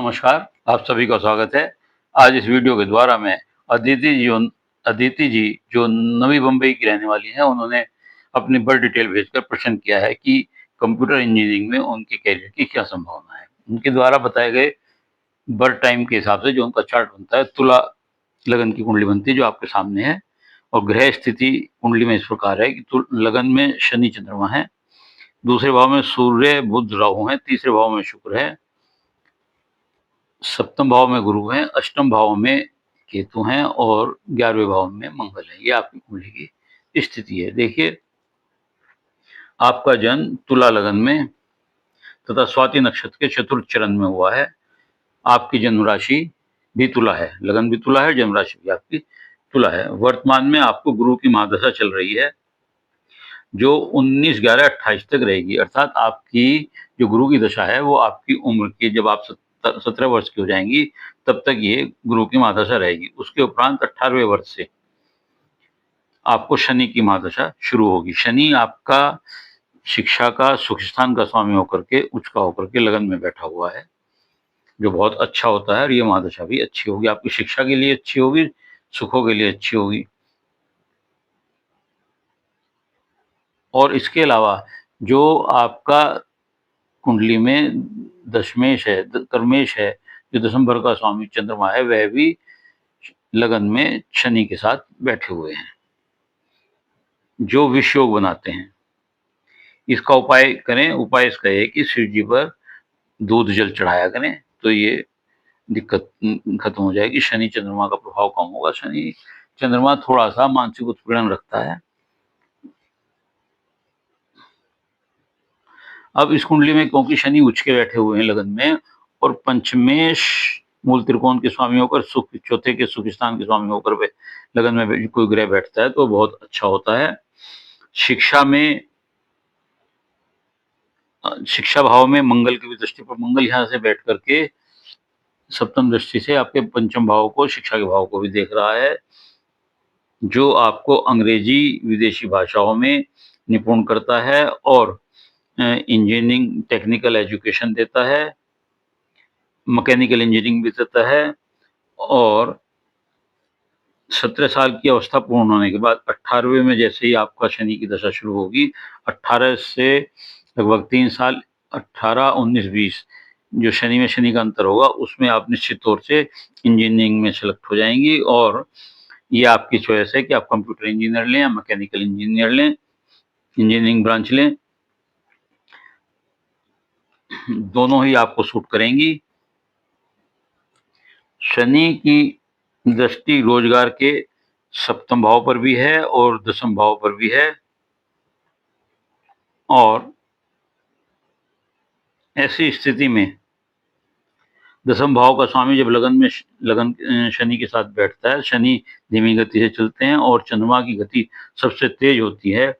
नमस्कार, आप सभी का स्वागत है। आज इस वीडियो के द्वारा मैं अदिति जी जो नवी मुंबई की रहने वाली हैं, उन्होंने अपनी बर्थ डिटेल भेजकर प्रश्न किया है कि कंप्यूटर इंजीनियरिंग में उनके करियर की क्या संभावना है। उनके द्वारा बताए गए बर्थ टाइम के हिसाब से जो उनका चार्ट बनता है, तुला लगन की कुंडली बनती है जो आपके सामने है। और ग्रह स्थिति कुंडली में इस प्रकार है कि लगन में शनि चंद्रमा है, दूसरे भाव में सूर्य बुध राहु है, तीसरे भाव में शुक्र है, सप्तम भाव में गुरु हैं, अष्टम भाव में केतु हैं और 11वें भाव में मंगल है। ये आपकी कुंडली की स्थिति है। देखिए, आपका जन्म तुला लगन में तथा स्वाति नक्षत्र के चतुर्थ चरण में हुआ है। आपकी जन्म राशि भी तुला है, लगन भी तुला है, जन्म राशि भी आपकी तुला है। वर्तमान में आपको गुरु की महादशा चल रही है जो 19/11/28 तक रहेगी, अर्थात आपकी जो गुरु की दशा है वो आपकी उम्र की, जब आप 17 वर्ष की हो जाएंगी तब तक ये गुरु की महादशा रहेगी। उसके उपरांत 18वें वर्ष से आपको शनि की महादशा शुरू होगी। शनि आपका शिक्षा का, सुख स्थान का स्वामी होकर के, उच्च का होकर के लगन में बैठा हुआ है, जो बहुत अच्छा होता है। और ये महादशा भी अच्छी होगी, आपकी शिक्षा के लिए अच्छी होगी, सुखों के लिए अच्छी होगी। और इसके अलावा जो आपका कुंडली में दशमेश है, कर्मेश है, जो दिसंबर का स्वामी चंद्रमा है, वह भी लगन में शनि के साथ बैठे हुए हैं, जो विष योग बनाते हैं। इसका उपाय करें। उपाय इसका है कि शिव जी पर दूध जल चढ़ाया करें, तो ये दिक्कत खत्म हो जाएगी। शनि चंद्रमा का प्रभाव कम होगा। शनि चंद्रमा थोड़ा सा मानसिक उत्पीड़न रखता है। अब इस कुंडली में क्योंकि शनि उच्च के बैठे हुए हैं लगन में, और पंचमेश मूल त्रिकोण के स्वामी होकर, सुख चौथे के सुख स्थान के स्वामी होकर वे लगन में कोई ग्रह बैठता है तो बहुत अच्छा होता है। शिक्षा में, शिक्षा भाव में मंगल की भी दृष्टि पर, मंगल यहाँ से बैठ करके सप्तम दृष्टि से आपके पंचम भाव को, शिक्षा के भाव को भी देख रहा है, जो आपको अंग्रेजी विदेशी भाषाओं में निपुण करता है और इंजीनियरिंग टेक्निकल एजुकेशन देता है, मैकेनिकल इंजीनियरिंग भी देता है। और 17 साल की अवस्था पूर्ण होने के बाद 18वें में जैसे ही आपका शनि की दशा शुरू होगी, 18 से लगभग 3 साल, 18, 19, 20 जो शनि में शनि का अंतर होगा, उसमें आप निश्चित तौर से इंजीनियरिंग में सेलेक्ट हो जाएंगी। और ये आपकी चॉइस है कि आप कंप्यूटर इंजीनियर लें या मैकेनिकल इंजीनियर लें, इंजीनियरिंग ब्रांच लें, दोनों ही आपको सूट करेंगी। शनि की दृष्टि रोजगार के सप्तम भाव पर भी है और दसम भाव पर भी है। और ऐसी स्थिति में दसम भाव का स्वामी जब लगन शनि के साथ बैठता है, शनि धीमी गति से चलते हैं और चंद्रमा की गति सबसे तेज होती है,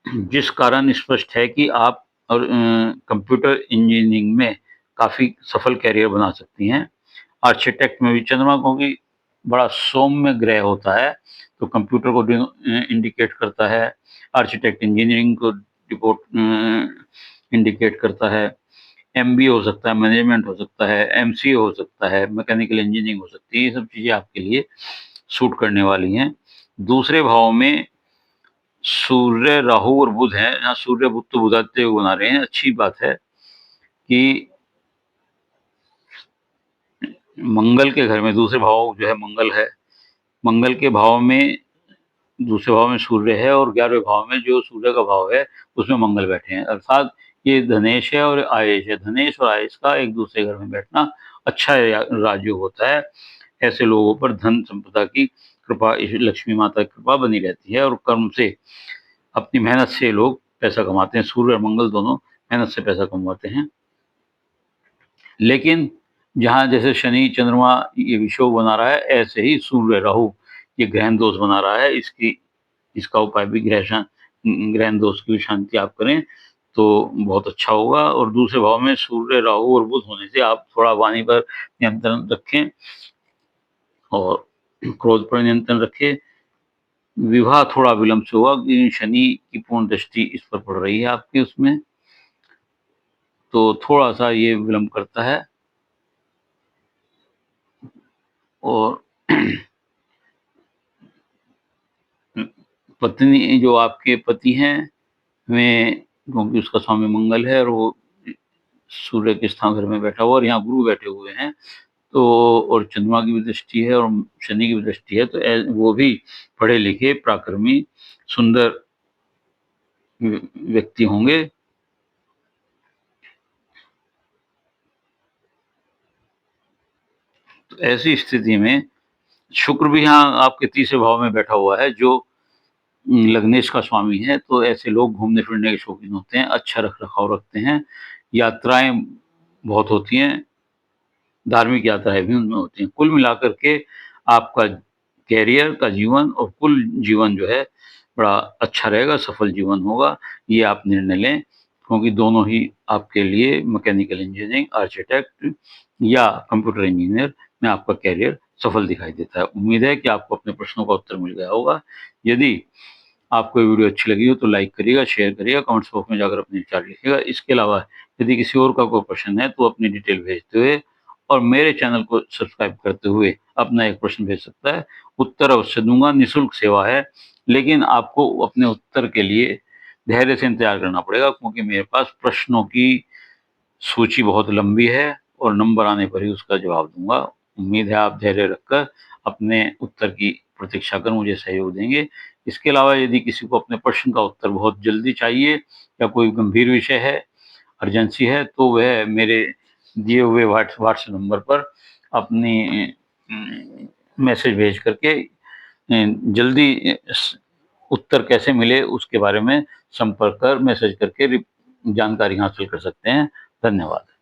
जिस कारण स्पष्ट है कि आप और कंप्यूटर इंजीनियरिंग में काफी सफल कैरियर बना सकती हैं। आर्किटेक्ट में भी चंद्रमा क्योंकि बड़ा सौम्य ग्रह होता है, तो कंप्यूटर को इंडिकेट करता है, आर्किटेक्ट इंजीनियरिंग को इंडिकेट करता है, एमबीए हो सकता है, मैनेजमेंट हो सकता है, एमसीए हो सकता है, मैकेनिकल इंजीनियरिंग हो सकती है। ये सब चीजें आपके लिए सूट करने वाली हैं। दूसरे भाव में सूर्य, राहु और बुध हैं। यहाँ सूर्य बुध तो बुधादित्य योग बना रहे हैं। अच्छी बात है कि मंगल के घर में दूसरे भाव जो है मंगल है, मंगल के भाव में दूसरे भाव में सूर्य है और 11वें भाव में जो सूर्य का भाव है उसमें मंगल बैठे हैं, अर्थात ये धनेश है और आयेश है। धनेश और आयेश का एक दूसरे घर में बैठना अच्छा राजयोग होता है। ऐसे लोगों पर धन संपदा की कृपा, लक्ष्मी माता की कृपा बनी रहती है और कर्म से, अपनी मेहनत से लोग पैसा कमाते हैं। सूर्य और मंगल दोनों मेहनत से पैसा कमाते हैं। लेकिन जहाँ जैसे शनि चंद्रमा ये विषोग बना रहा है, ऐसे ही सूर्य राहु ये ग्रहण दोष बना रहा है। इसका उपाय भी ग्रहण दोष की शांति आप करें तो बहुत अच्छा होगा। और दूसरे भाव में सूर्य, राहु और बुध होने से आप थोड़ा वाणी पर नियंत्रण रखें और क्रोध पर नियंत्रण रखें। विवाह थोड़ा विलंब से होगा क्योंकि शनि की पूर्ण दृष्टि इस पर पड़ रही है आपकी उसमें। तो थोड़ा-सा ये विलम्ब करता है और पत्नी जो आपके पति हैं, वे क्योंकि उसका स्वामी मंगल है और वो सूर्य के स्थान घर में बैठा हुआ और यहाँ गुरु बैठे हुए हैं, तो और चंद्रमा की भी दृष्टि है और शनि की भी दृष्टि है, तो वो भी पढ़े-लिखे, पराक्रमी, सुंदर व्यक्ति होंगे। तो ऐसी स्थिति में शुक्र भी यहाँ आपके तीसरे भाव में बैठा हुआ है, जो लग्नेश का स्वामी है, तो ऐसे लोग घूमने-फिरने के शौकीन होते हैं, अच्छा रख-रखाव रखते हैं, यात्राएँ बहुत होती हैं, धार्मिक यात्राएँ भी उनमें होती हैं। कुल मिलाकर के आपका करियर का जीवन और कुल जीवन जो है, बड़ा अच्छा रहेगा, सफल जीवन होगा, ये आप निर्णय लें, क्योंकि दोनों ही आपके लिए मैकेनिकल इंजीनियरिंग, आर्किटेक्ट या कंप्यूटर इंजीनियर में आपका करियर सफल दिखाई देता है। उम्मीद है कि आपको अपने प्रश्नों का उत्तर मिल गया होगा। यदि आपको ये वीडियो अच्छी लगी हो तो लाइक करिएगा, शेयर करिएगा, कमेंट्स बॉक्स में जाकर अपने विचार लिखिएगा। इसके अलावा यदि किसी और का कोई प्रश्न है तो अपनी डिटेल भेजते हुए और मेरे चैनल को सब्सक्राइब करते हुए अपना एक प्रश्न भेज सकता है। उत्तर अवश्य दूँगा, निःशुल्क सेवा है, लेकिन आपको अपने उत्तर के लिए धैर्य से इंतज़ार करना पड़ेगा, क्योंकि मेरे पास प्रश्नों की सूची बहुत लंबी है और नंबर आने पर ही उसका जवाब दूँगा। उम्मीद है आप धैर्य रखकर अपने उत्तर की प्रतीक्षा कर मुझे सहयोग देंगे। इसके अलावा यदि किसी को अपने प्रश्न का उत्तर बहुत जल्दी चाहिए या कोई गंभीर विषय है, अर्जेंसी है, तो वह मेरे दिए हुए व्हाट्सएप नंबर पर अपनी मैसेज भेज करके जल्दी उत्तर कैसे मिले उसके बारे में संपर्क कर मैसेज करके जानकारी हासिल कर सकते हैं। धन्यवाद।